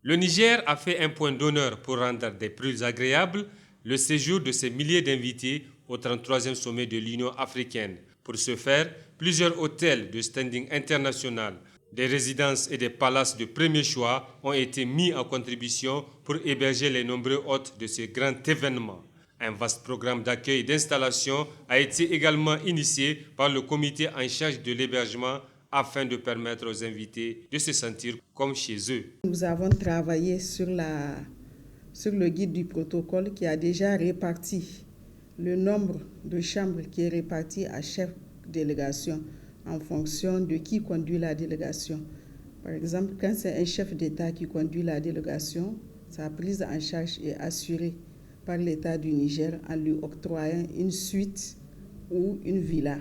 Le Niger a fait un point d'honneur pour rendre des plus agréables le séjour de ces milliers d'invités au 33e sommet de l'Union africaine. Pour ce faire, plusieurs hôtels de standing international, des résidences et des palaces de premier choix ont été mis en contribution pour héberger les nombreux hôtes de ce grand événement. Un vaste programme d'accueil et d'installation a été également initié par le comité en charge de l'hébergement afin de permettre aux invités de se sentir comme chez eux. Nous avons travaillé sur le guide du protocole qui a déjà réparti le nombre de chambres qui est réparti à chaque délégation en fonction de qui conduit la délégation. Par exemple, quand c'est un chef d'État qui conduit la délégation, sa prise en charge est assurée par l'État du Niger en lui octroyant une suite ou une villa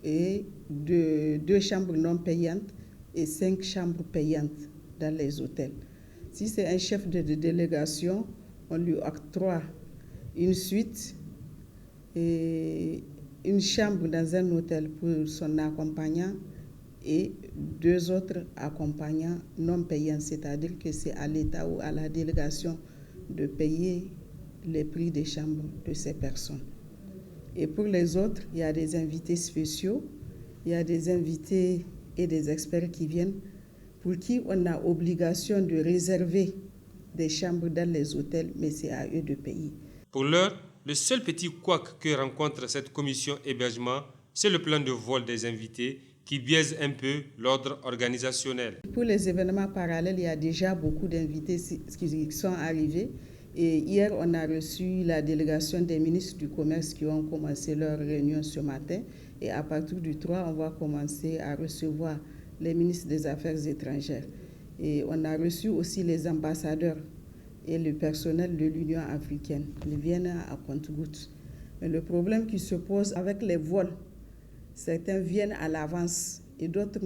et deux chambres non payantes et 5 chambres payantes dans les hôtels. Si c'est un chef de délégation, on lui octroie une suite et une chambre dans un hôtel pour son accompagnant et 2 autres accompagnants non payants, c'est-à-dire que c'est à l'État ou à la délégation de payer les prix des chambres de ces personnes. Et pour les autres, il y a des invités spéciaux, il y a des invités et des experts qui viennent pour qui on a obligation de réserver des chambres dans les hôtels, mais c'est à eux de payer. Pour l'heure, le seul petit couac que rencontre cette commission hébergement, c'est le plan de vol des invités qui biaise un peu l'ordre organisationnel. Pour les événements parallèles, il y a déjà beaucoup d'invités qui sont arrivés. Et hier, on a reçu la délégation des ministres du Commerce qui ont commencé leur réunion ce matin. Et à partir du 3, on va commencer à recevoir les ministres des Affaires étrangères. Et on a reçu aussi les ambassadeurs et le personnel de l'Union africaine. Ils viennent à compte-gouttes. Mais le problème qui se pose avec les vols, certains viennent à l'avance et d'autres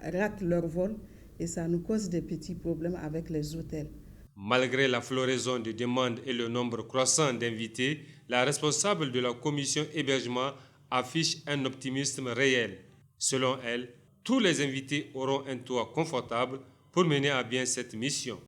ratent leur vol et ça nous cause des petits problèmes avec les hôtels. Malgré la floraison de demandes et le nombre croissant d'invités, la responsable de la commission hébergement affiche un optimisme réel. Selon elle, tous les invités auront un toit confortable pour mener à bien cette mission.